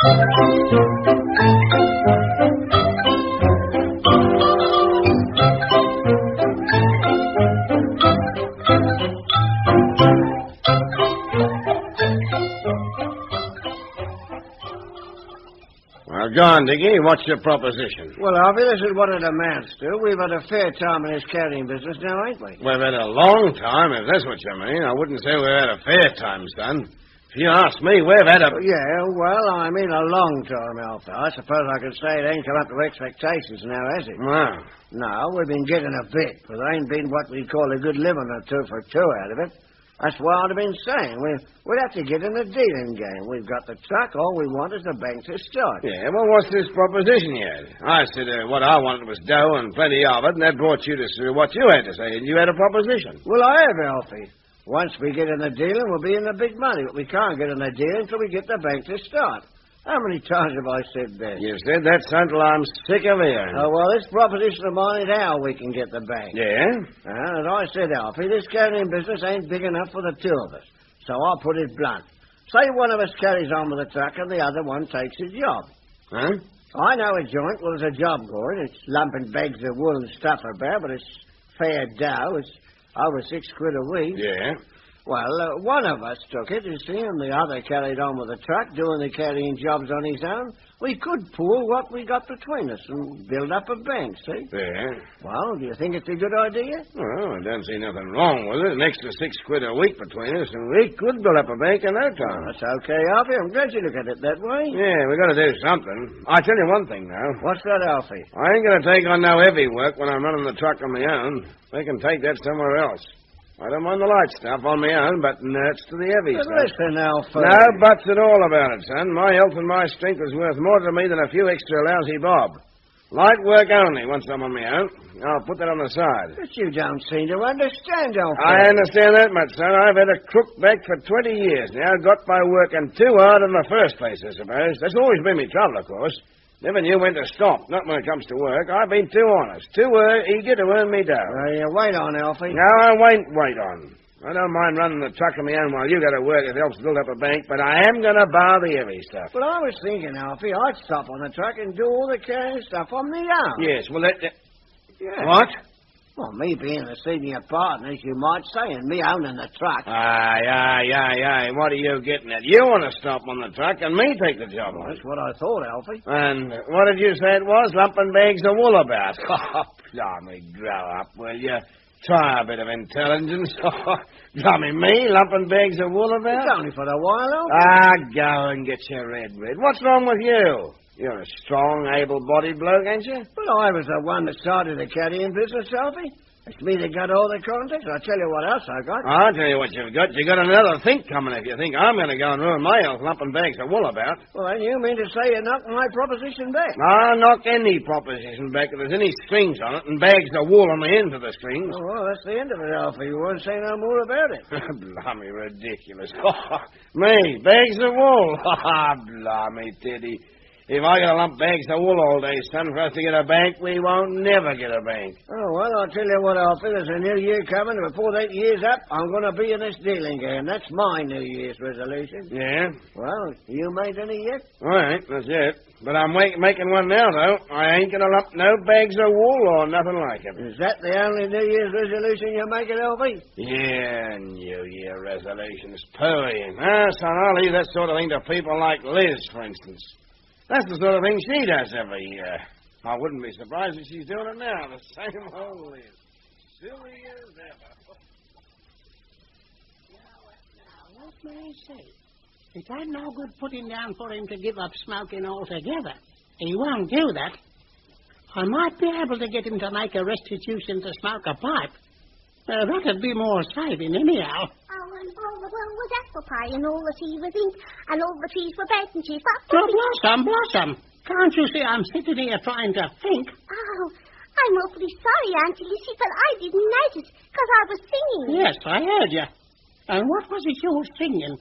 Well, go on, Dickie. What's your proposition? Well, Alfie, this is what it amounts to. We've had a fair time in this carrying business now, ain't we? We've had a long time, if that's what you mean. I wouldn't say we've had a fair time, son. If you ask me, we've had a... Yeah, well, I mean a long time, Alfie. I suppose I could say it ain't come up to expectations now, has it? Wow. No, we've been getting a bit, but there ain't been what we'd call a good living or two for two out of it. That's what I'd have been saying. We'd have to get in the dealing game. We've got the truck. All we want is the bank to start. Yeah, well, what's this proposition you had? I said what I wanted was dough and plenty of it, and that brought you to what you had to say, and you had a proposition. Well, I have, Alfie. Once we get in the dealing, we'll be in the big money, but we can't get in the dealing until we get the bank to start. How many times have I said that? You've said that, son, till I'm sick of hearing. Oh, well, this proposition of mine is how we can get the bank. Yeah? As I said, Alfie, this carrying business ain't big enough for the two of us. So I'll put it blunt. Say one of us carries on with the truck and the other one takes his job. Huh? I know a joint where there's a job going. It's lumping bags of wool and stuff about, but it's fair dough. It's over £6 a week. Yeah. Well, one of us took it, you see, and the other carried on with the truck, doing the carrying jobs on his own. We could pool what we got between us and build up a bank, see? Yeah. Well, do you think it's a good idea? Well, I don't see nothing wrong with it. An extra £6 a week between us, and we could build up a bank in no time. That's okay, Alfie. I'm glad you look at it that way. Yeah, we got to do something. I tell you one thing, now. What's that, Alfie? I ain't going to take on no heavy work when I'm running the truck on my own. They can take that somewhere else. I don't mind the light stuff on my own, but nuts to the heavy But stuff. listen, Alfie. No buts at all about it, son. My health and my strength is worth more to me than a few extra lousy bob. Light work only once I'm on my own. I'll put that on the side. But you don't seem to understand, Alfie. I understand that much, son. I've had a crook back for 20 years now. Got by working too hard in the first place, I suppose. That's always been my trouble, of course. Never knew when to stop, not when it comes to work. I've been too honest, too eager to earn me dough. Wait on, Alfie. No, I won't wait on. I don't mind running the truck on my own while you go to work. It helps build up a bank, but I am going to bar the heavy stuff. But I was thinking, Alfie, I'd stop on the truck and do all the carrying stuff on my own. Yes, well, Yeah. What? Well, me being the senior partner, as you might say, and me owning the truck. Aye. What are you getting at? You want to stop on the truck and me take the job on it. That's what I thought, Alfie. And what did you say it was? Lumping bags of wool about? Oh, blimey, grow up, will you? Try a bit of intelligence. Blimey, me lumping bags of wool about? It's only for a while, Alfie. Go and get your red. What's wrong with you? You're a strong, able-bodied bloke, ain't you? Well, I was the one that started the carrying business, Alfie. It's me that got all the contacts. I'll tell you what else I got. I'll tell you what you've got. You got another think coming if you think I'm going to go and ruin my health lumping bags of wool about. Well, then you mean to say you knocked my proposition back? I'll knock any proposition back if there's any strings on it and bags of wool on the ends of the strings. Oh, well, that's the end of it, Alfie. You won't say no more about it. Blimey, ridiculous. Me, bags of wool. Blimey, Teddy. If I got to lump bags of wool all day, son, for us to get a bank, we won't never get a bank. Oh, well, I'll tell you what, Alfie. There's a new year coming, and before that year's up, I'm going to be in this dealing game. That's my New Year's resolution. Yeah? Well, you made any yet? All right, that's it. But I'm making one now, though. I ain't going to lump no bags of wool or nothing like it. Is that the only New Year's resolution you're making, Alfie? Yeah, New Year resolutions. Pooey. Son, I'll leave that sort of thing to people like Liz, for instance. That's the sort of thing she does every year. I wouldn't be surprised if she's doing it now. The same old Liz. Silly as ever. Now, what may I say? It ain't no good putting down for him to give up smoking altogether. He won't do that. I might be able to get him to make a restitution to smoke a pipe. That'd be more saving, anyhow. Oh, and all the world was apple pie, and all the sea was ink, and all the trees were bacon cheese. Blossom. Can't you see I'm sitting here trying to think? Oh, I'm awfully sorry, Auntie Lucy, but I didn't notice, because I was singing. Yes, I heard you. And what was it you were singing?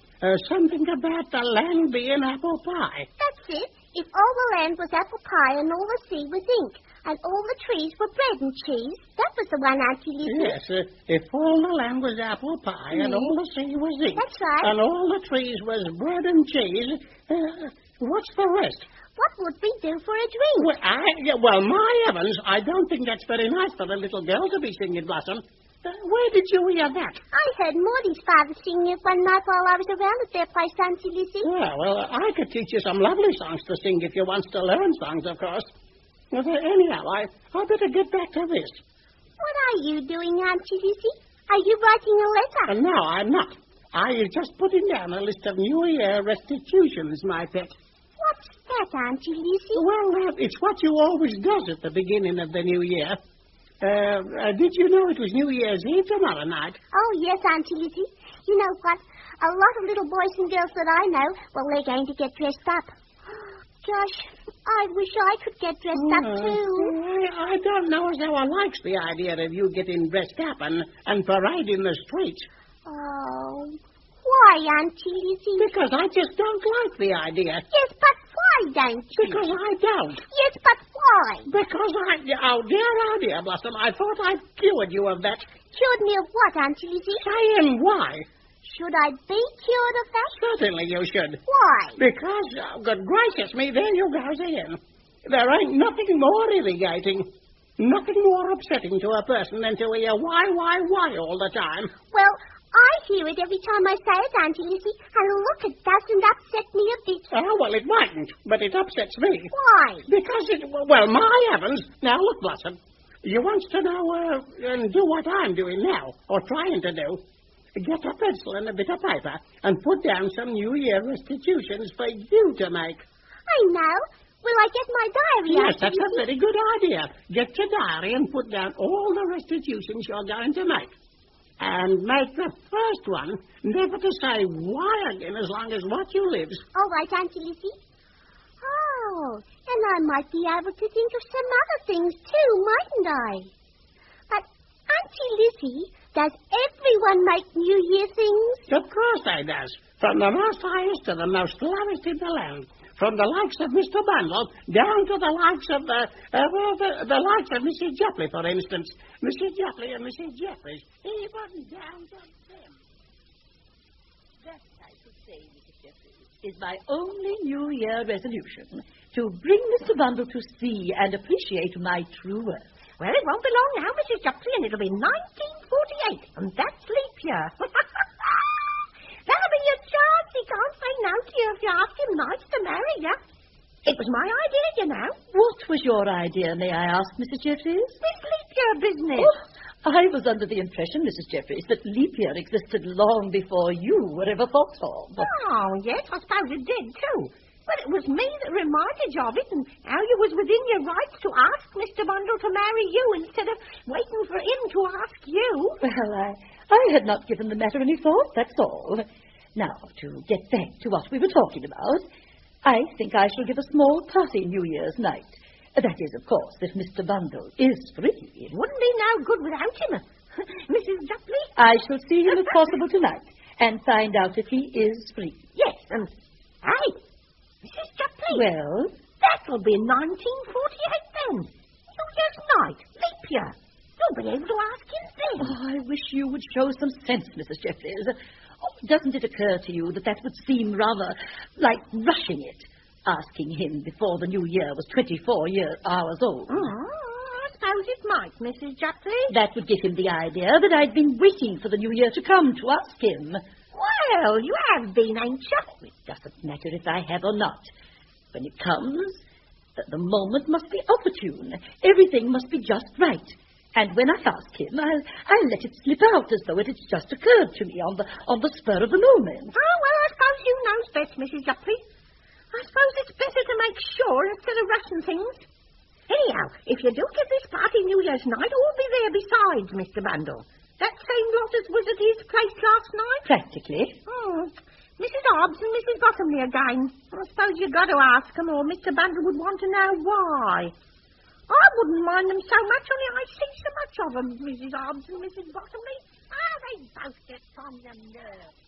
Something about the land being apple pie. That's it. If all the land was apple pie and all the sea was ink, and all the trees were bread and cheese, that was the one, Auntie Lucy. Yes, if all the land was apple pie and all the sea was ink. That's right. And all the trees was bread and cheese, what what's the rest? What would we do for a drink? Well, my heavens, I don't think that's very nice for a little girl to be singing, Blossom. Where did you hear that? I heard Morty's father singing it one night while I was around at their place, Auntie Lizzie. Yeah, well, I could teach you some lovely songs to sing if you want to learn songs, of course. Well, anyhow, I better get back to this. What are you doing, Auntie Lizzie? Are you writing a letter? No, I'm not. I was just putting down a list of New Year restitutions, my pet. What's that, Auntie Lizzie? Well, it's what you always does at the beginning of the New Year. Did you know it was New Year's Eve tomorrow night? Oh, yes, Auntie Lizzie. You know what? A lot of little boys and girls that I know, well, they're going to get dressed up. Gosh, I wish I could get dressed up, too. I don't know as how I likes the idea of you getting dressed up and parading the streets. Oh, why, Auntie Lizzie? Because I just don't like the idea. Yes, but why don't you? Because I don't. Yes, but why? Because oh dear, Blossom, I thought I'd cured you of that. Cured me of what, Auntie Lizzie? Saying why? Should I be cured of that? Certainly you should. Why? Because, good gracious me, there you goes again. There ain't nothing more irrigating, nothing more upsetting to a person than to hear why all the time. Well, I hear it every time I say it, Auntie Lizzie, and look, it doesn't upset me a bit. Oh, well, it mightn't, but it upsets me. Why? Because well, my heavens. Now, look, Blossom, you want to know and do what I'm doing now, or trying to do. Get a pencil and a bit of paper and put down some New Year restitutions for you to make. I know. Will I get my diary? Yes, that's a very good idea. Get your diary and put down all the restitutions you're going to make. And make the first one never to say why again as long as what you lives. All right, Auntie Lizzie. Oh, and I might be able to think of some other things too, mightn't I? But, Auntie Lizzie, does everyone make New Year things? Of course they does. From the most highest to the most lowest in the land. From the likes of Mr. Bundle down to the likes of the likes of Mrs Jupley, for instance. Mrs Jupley and Mrs Jeffries, even down to them. That, I should say, Mrs Jeffries, is my only New Year resolution, to bring Mr. Bundle to see and appreciate my true worth. Well, it won't be long now, Mrs Jupley, and it'll be 1948, and that's leap year. That'll be your chance. He can't say no to you if you ask him nice to marry you. It was my idea, you know. What was your idea, may I ask, Mrs Jeffries? This leap year business. Oh, I was under the impression, Mrs Jeffries, that leap year existed long before you were ever thought of. Oh, yes, I suppose it did, too. But it was me that reminded you of it, and how you was within your rights to ask Mr. Bundle to marry you instead of waiting for him to ask you. Well, I had not given the matter any thought, that's all. Now, to get back to what we were talking about, I think I shall give a small party New Year's night. That is, of course, if Mr. Bundle is free. It wouldn't be no good without him. Mrs. Jupley? I shall see him if possible tonight, and find out if he is free. Yes, and... Hey, Mrs. Jupley. Well? That'll be 1948 then. New Year's night, leap year. You'll be able to ask him then. Oh, I wish you would show some sense, Mrs. Jeffries. Doesn't it occur to you that would seem rather like rushing it, asking him before the New Year was 24 hours old? I suppose it might, Mrs. Jupley. That would give him the idea that I'd been waiting for the New Year to come to ask him. Well, you have been, ain't you? It doesn't matter if I have or not. When it comes, the moment must be opportune. Everything must be just right. And when I ask him, I'll let it slip out as though it had just occurred to me on the spur of the moment. Oh, well, I suppose you knows best, Mrs. Jupley. I suppose it's better to make sure instead of rushing things. Anyhow, if you do give this party New Year's night, who'll be there besides Mr. Bundle? That same lot as was at his place last night? Practically. Mrs Obbs and Mrs Bottomley again. I suppose you've got to ask them, or Mr. Bundle would want to know why. I wouldn't mind them so much, only I see so much of them, Mrs Obbs and Mrs Bottomley. They both get on your nerves.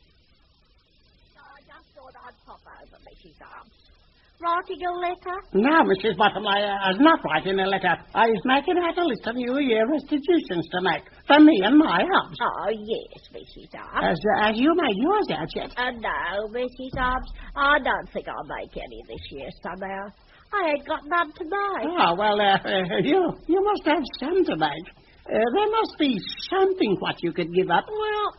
So I just thought I'd pop over, Mrs Obbs. writing a letter? No, Mrs Bottomley is not writing a letter. He's making out a list of New Year restitutions to make for me and my Obbs. Oh, yes, Mrs Obbs. As you made yours out yet. No, Mrs Obbs, I don't think I'll make any this year somehow. I ain't got none to make. Oh, well, you must have some to make. There must be something what you could give up. Well,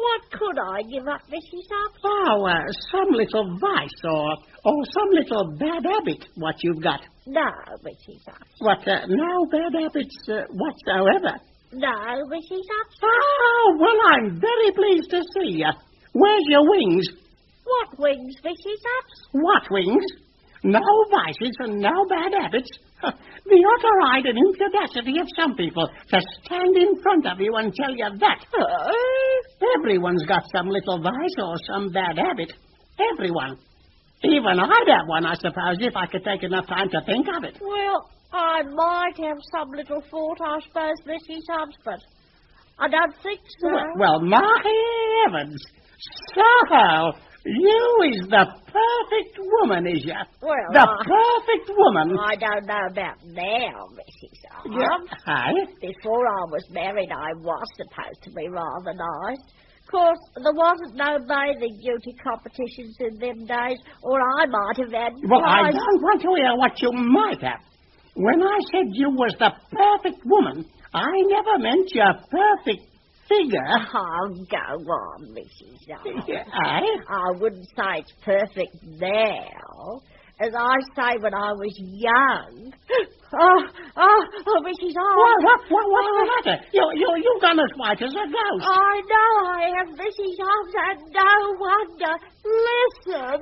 what could I give up, Mrs Obbs? Oh, some little vice or some little bad habit what you've got. No, Mrs Obbs. What, no bad habits whatsoever? No, Mrs Obbs. Oh, well, I'm very pleased to see you. Where's your wings? What wings, Mrs Obbs? What wings? No vices and no bad habits. The utter-eyed and incapacity of some people to stand in front of you and tell you that. Everyone's got some little vice or some bad habit. Everyone. Even I'd have one, I suppose, if I could take enough time to think of it. Well, I might have some little fault, I suppose, Mrs Obbs, but I don't think so. Well, my heavens. So, you is the perfect woman, is you? Well, the perfect woman. I don't know about now, Mrs Obbs. Yeah, aye. Before I was married, I was supposed to be rather nice. Of course, there wasn't no bathing duty competitions in them days, or I might have had... Well, I don't want to hear what you might have. When I said you was the perfect woman, I never meant your perfect figure. Oh, go on, Mrs Obbs. Aye? I wouldn't say it's perfect now, as I say when I was young. Oh, Mrs Obbs. What's the matter? You've gone as white as a ghost. I know I have, Mrs Obbs, and no wonder. Listen.